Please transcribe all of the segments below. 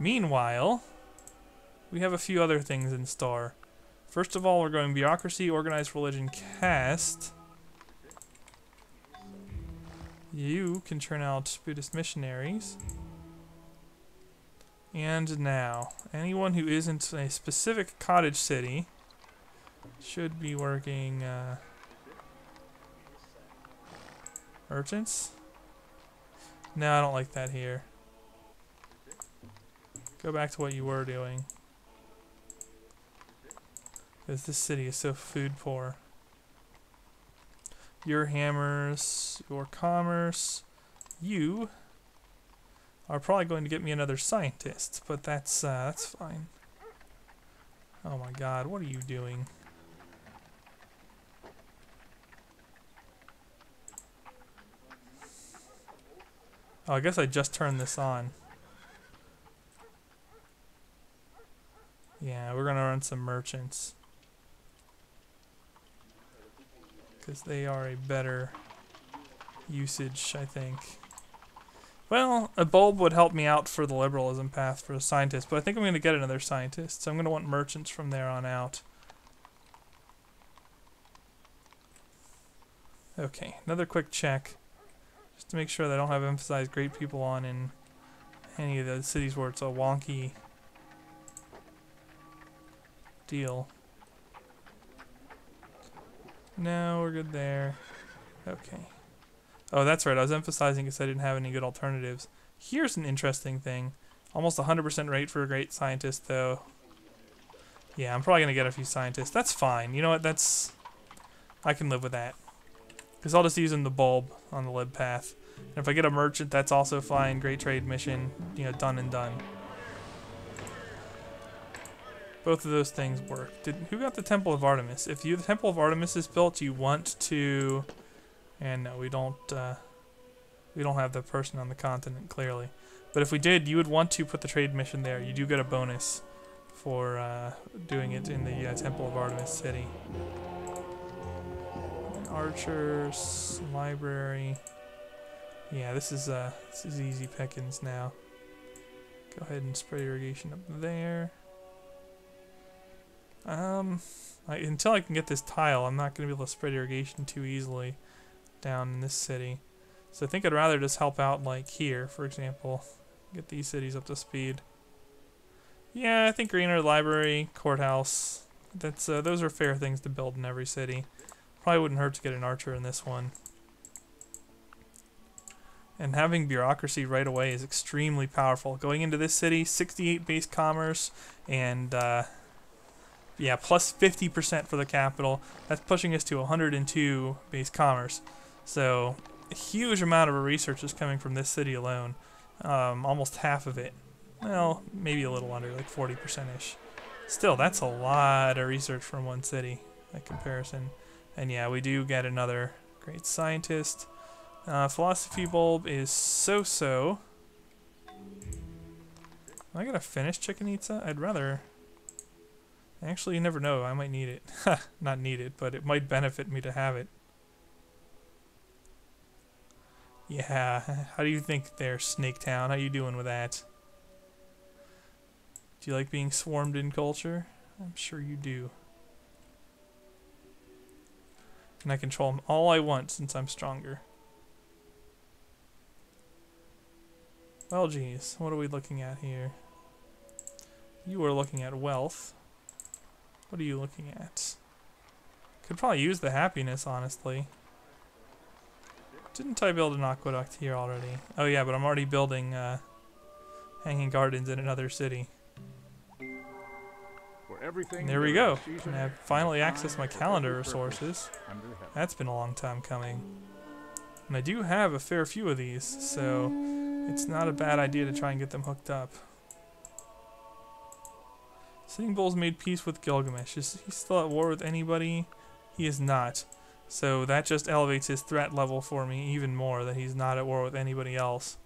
Meanwhile, we have a few other things in store. First of all, we're going bureaucracy, organized religion, caste. You can turn out Buddhist missionaries. And now, anyone who isn't a specific cottage city should be working merchants. No, I don't like that here. Go back to what you were doing. Because this city is so food poor. Your hammers, your commerce, you are probably going to get me another scientist, but that's fine. Oh my god, what are you doing? Oh, I guess I just turned this on. Yeah, we're gonna run some merchants. Because they are a better usage, I think. Well, a bulb would help me out for the liberalism path for a scientist, but I think I'm going to get another scientist, so I'm going to want merchants from there on out. Okay, another quick check, just to make sure that I don't have emphasized great people on in any of the cities where it's a wonky deal. No, we're good there. Okay. Oh, that's right. I was emphasizing because I didn't have any good alternatives. Here's an interesting thing. Almost 100% rate for a great scientist, though. Yeah, I'm probably going to get a few scientists. That's fine. You know what? I can live with that. Because I'll just use in the bulb on the lib path. And if I get a merchant, that's also fine. Great trade mission. You know, done and done. Both of those things work. Who got the Temple of Artemis? If the Temple of Artemis is built, you want to... And no, we don't have the person on the continent, clearly. But if we did, you would want to put the trade mission there. You do get a bonus for doing it in the Temple of Artemis city. Archers, library. Yeah, this is easy pickings now. Go ahead and spread irrigation up there. Until I can get this tile, I'm not going to be able to spread irrigation too easily down in this city. So I think I'd rather just help out like here, for example. Get these cities up to speed. Yeah, I think greener, library, courthouse. Those are fair things to build in every city. Probably wouldn't hurt to get an archer in this one. And having bureaucracy right away is extremely powerful. Going into this city, 68 base commerce, and yeah, plus 50% for the capital. That's pushing us to 102 base commerce. So a huge amount of our research is coming from this city alone. Almost half of it. Well, maybe a little under, like 40%-ish. Still, that's a lot of research from one city, by comparison. And yeah, we do get another great scientist. Philosophy bulb is so-so. Am I gonna finish Chicken Itza? I'd rather... Actually, you never know. I might need it. Not need it, but it might benefit me to have it. Yeah, how do you think there, Snake Town? How you doing with that? Do you like being swarmed in culture? I'm sure you do. And I control them all I want since I'm stronger. Well, geez, what are we looking at here? You are looking at wealth. What are you looking at? Could probably use the happiness, honestly. Didn't I build an aqueduct here already? Oh yeah, but I'm already building hanging gardens in another city. There we go. And I've finally accessed my calendar resources. That's been a long time coming. And I do have a fair few of these, so it's not a bad idea to try and get them hooked up. Sitting Bull's made peace with Gilgamesh. Is he still at war with anybody? He is not. So that just elevates his threat level for me even more, that he's not at war with anybody else.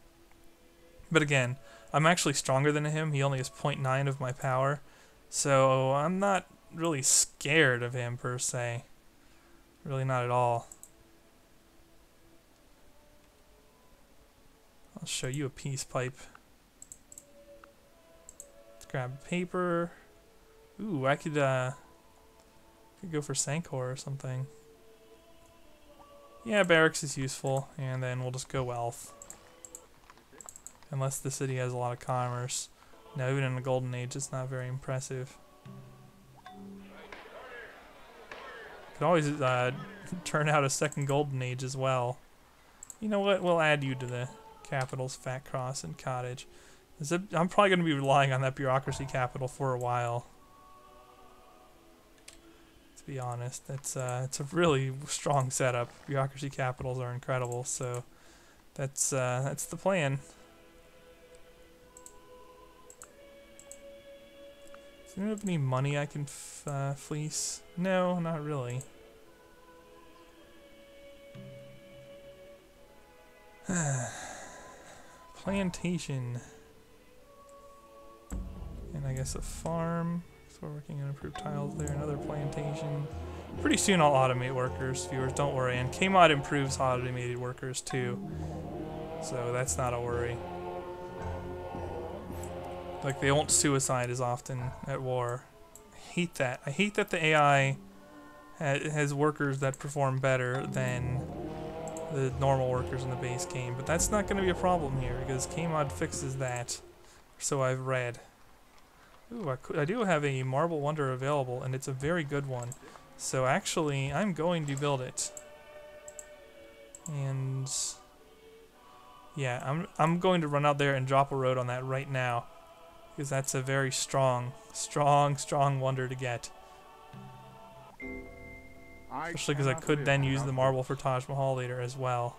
But again, I'm actually stronger than him. He only has 0.9 of my power. So I'm not really scared of him per se. Really not at all. I'll show you a peace pipe. grab paper. Ooh, I could go for Sancor or something. Yeah, barracks is useful, and then we'll just go wealth. Unless the city has a lot of commerce. No, even in the Golden Age, it's not very impressive. Could always turn out a second Golden Age as well. You know what? We'll add you to the capitals, Fat Cross and Cottage. I'm probably going to be relying on that bureaucracy capital for a while. To be honest, it's a really strong setup. Bureaucracy capitals are incredible, so that's the plan. Do you have any money I can fleece? No, not really. Plantation. And I guess a farm. So we're working on improved tiles there. Another plantation. Pretty soon I'll automate workers, viewers, don't worry. And Kmod improves automated workers too. So that's not a worry. Like, they won't suicide as often at war. I hate that. I hate that the AI has workers that perform better than the normal workers in the base game. But that's not going to be a problem here, because Kmod fixes that. So I've read. Ooh, I do have a Marble Wonder available, and it's a very good one. So actually, I'm going to build it. And yeah, I'm going to run out there and drop a road on that right now. Because that's a very strong wonder to get. Especially because I could then use the marble for Taj Mahal later as well.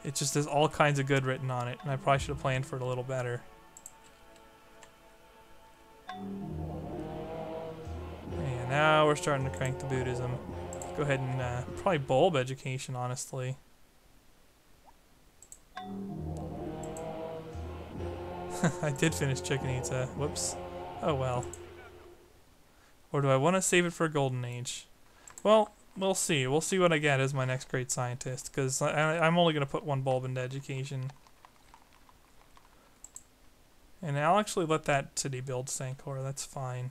It just has all kinds of good written on it, and I probably should have planned for it a little better. And now we're starting to crank the Buddhism. Go ahead and probably bulb education, honestly. I did finish Chicken Eatsa. Whoops. Oh well. Or do I want to save it for Golden Age? Well, we'll see. We'll see what I get as my next great scientist, because I'm only going to put one bulb into education. And I'll actually let that city build Sancor. That's fine.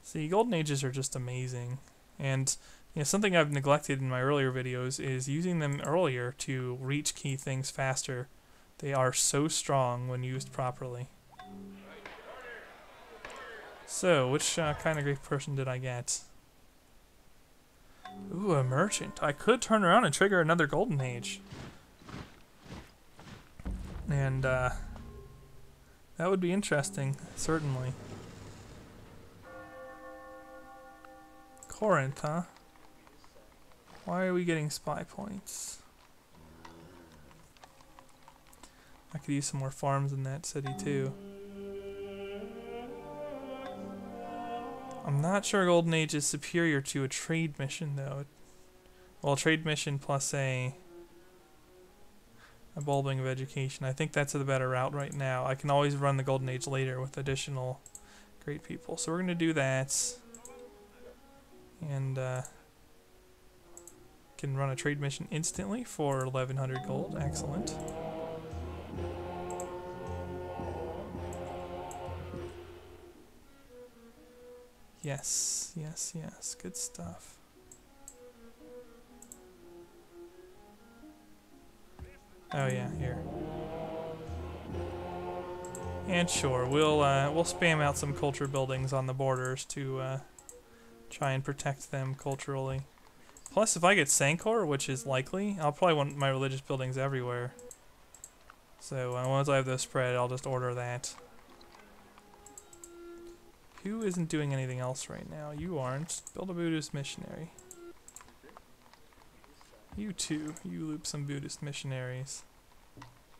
See, Golden Ages are just amazing. And you know, something I've neglected in my earlier videos is using them earlier to reach key things faster. They are so strong when used properly. So, which kind of great person did I get? Ooh, a merchant. I could turn around and trigger another Golden Age. And, that would be interesting, certainly. Corinth, huh? Why are we getting spy points? I could use some more farms in that city too. I'm not sure Golden Age is superior to a trade mission though. Well, a trade mission plus a bulbing of education. I think that's the better route right now. I can always run the Golden Age later with additional great people. So we're going to do that. And can run a trade mission instantly for 1100 gold. Excellent. Yes, yes, yes. Good stuff. Oh yeah, here. And sure, we'll spam out some culture buildings on the borders to try and protect them culturally. Plus, if I get Sancor, which is likely, I'll probably want my religious buildings everywhere. So once I have those spread, I'll just order that. Who isn't doing anything else right now? You aren't. Build a Buddhist missionary. You too. You loop some Buddhist missionaries.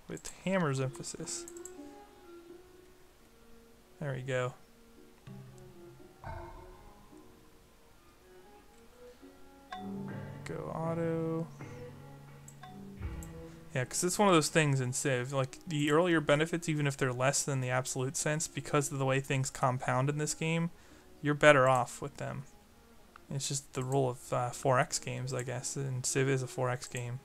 With Hammer's emphasis. There we go. Go auto. Yeah, because it's one of those things in Civ, like, the earlier benefits, even if they're less than the absolute sense, because of the way things compound in this game, you're better off with them. It's just the rule of 4X games, I guess, and Civ is a 4X game.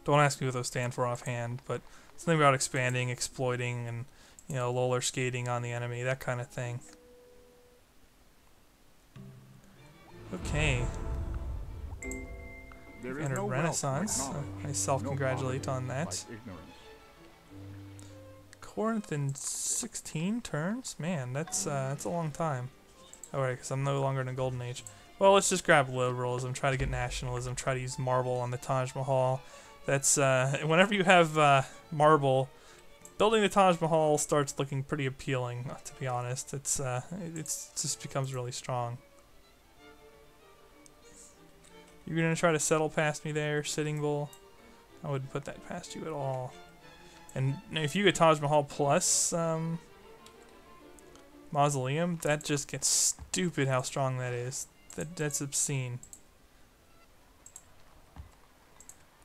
Don't ask me what those stand for offhand, but something about expanding, exploiting, and, you know, roller skating on the enemy, that kind of thing. Okay. Entered Renaissance. I self-congratulate on that. Corinth in 16 turns? Man, that's a long time. Alright, because I'm no longer in a golden age. Well, let's just grab liberalism, try to get nationalism, try to use marble on the Taj Mahal. That's, whenever you have marble, building the Taj Mahal starts looking pretty appealing, to be honest. It's just becomes really strong. You're gonna try to settle past me there, Sitting Bull? I wouldn't put that past you at all. And if you get Taj Mahal plus Mausoleum, that just gets stupid how strong that is. That's obscene.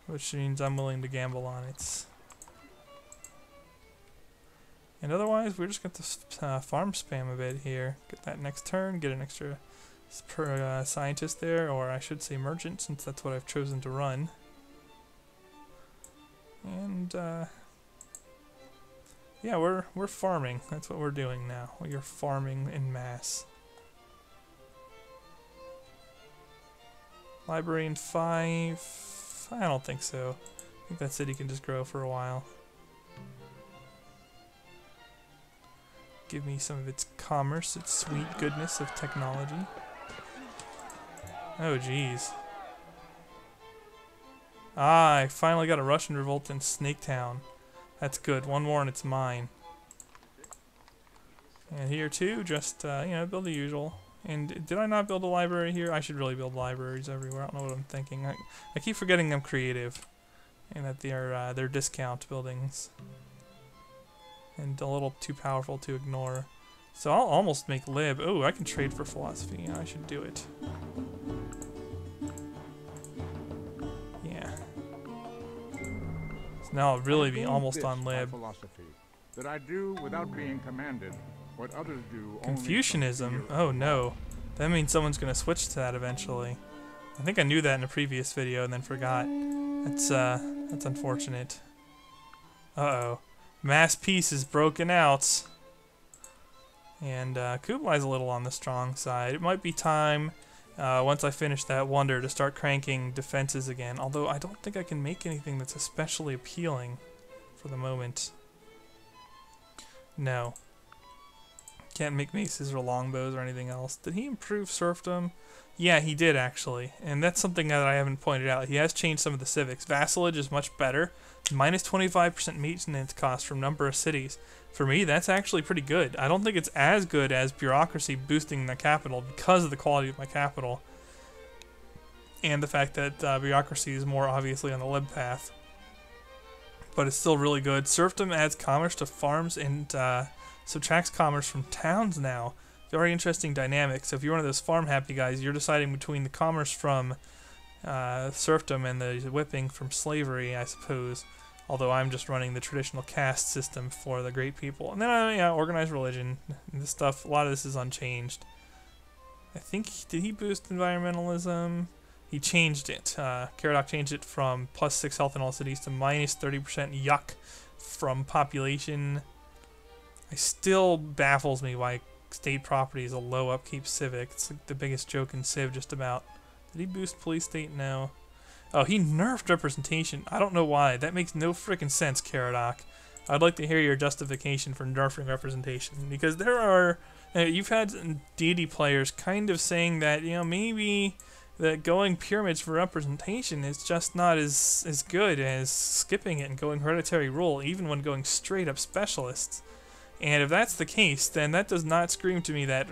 Which means I'm willing to gamble on it. And otherwise, we're just going to farm spam a bit here. Get that next turn, get an extra scientist there, or I should say merchant, since that's what I've chosen to run. And yeah, we're farming. That's what we're doing now. We're farming en masse. Library in 5. I don't think so. I think that city can just grow for a while. Give me some of its commerce, its sweet goodness of technology. Oh, jeez. Ah, I finally got a Russian revolt in Snaketown. That's good. One more and it's mine. And here too, just, you know, build the usual. And did I not build a library here? I should really build libraries everywhere. I don't know what I'm thinking. I keep forgetting I'm creative. And that they're discount buildings. And a little too powerful to ignore. So I'll almost make lib. Oh, I can trade for philosophy. Yeah, I should do it. Yeah. So now I'll really be almost on lib. That I do without being commanded. What others do. Confucianism? Oh no. That means someone's gonna switch to that eventually. I think I knew that in a previous video and then forgot. That's unfortunate. Uh-oh. Mass peace is broken out. And Kublai's a little on the strong side. It might be time, once I finish that wonder, to start cranking defenses again. Although I don't think I can make anything that's especially appealing for the moment. No. Can't make maces or longbows or anything else. Did he improve serfdom? Yeah, he did actually. And that's something that I haven't pointed out. He has changed some of the civics. Vassalage is much better. Minus 25% maintenance cost from number of cities. For me, that's actually pretty good. I don't think it's as good as bureaucracy boosting the capital because of the quality of my capital. And the fact that bureaucracy is more obviously on the lib path. But it's still really good. Serfdom adds commerce to farms and subtracts commerce from towns now. Very interesting dynamic. So if you're one of those farm happy guys, you're deciding between the commerce from serfdom and the whipping from slavery, I suppose. Although I'm just running the traditional caste system for the great people. And then yeah, organized religion. This stuff, a lot of this is unchanged. I think, did he boost environmentalism? He changed it. Caradoc changed it from plus 6 health in all cities to minus 30% yuck from population. It still baffles me why state property is a low upkeep civic. It's like the biggest joke in Civ just about. Did he boost police state? No. Oh, he nerfed representation. I don't know why. That makes no freaking sense, Caradoc. I'd like to hear your justification for nerfing representation. Because there are... you've had deity players kind of saying that, you know, maybe that going pyramids for representation is just not as good as skipping it and going hereditary rule, even when going straight up specialists. And if that's the case, then that does not scream to me that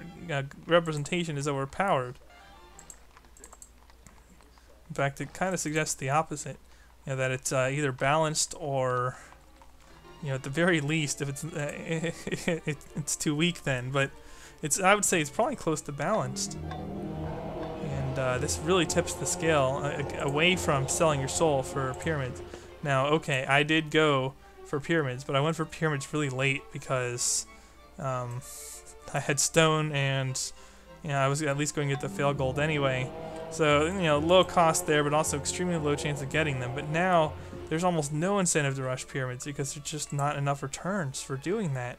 representation is overpowered. In fact, it kind of suggests the opposite. You know, that it's either balanced or, you know, at the very least, if it's it's too weak then. But I would say it's probably close to balanced. And this really tips the scale away from selling your soul for pyramids. Now, okay, I did go for pyramids, but I went for pyramids really late because I had stone and, you know, I was at least going to get the fail gold anyway. So, you know, low cost there, but also extremely low chance of getting them. But now, there's almost no incentive to rush pyramids because there's just not enough returns for doing that.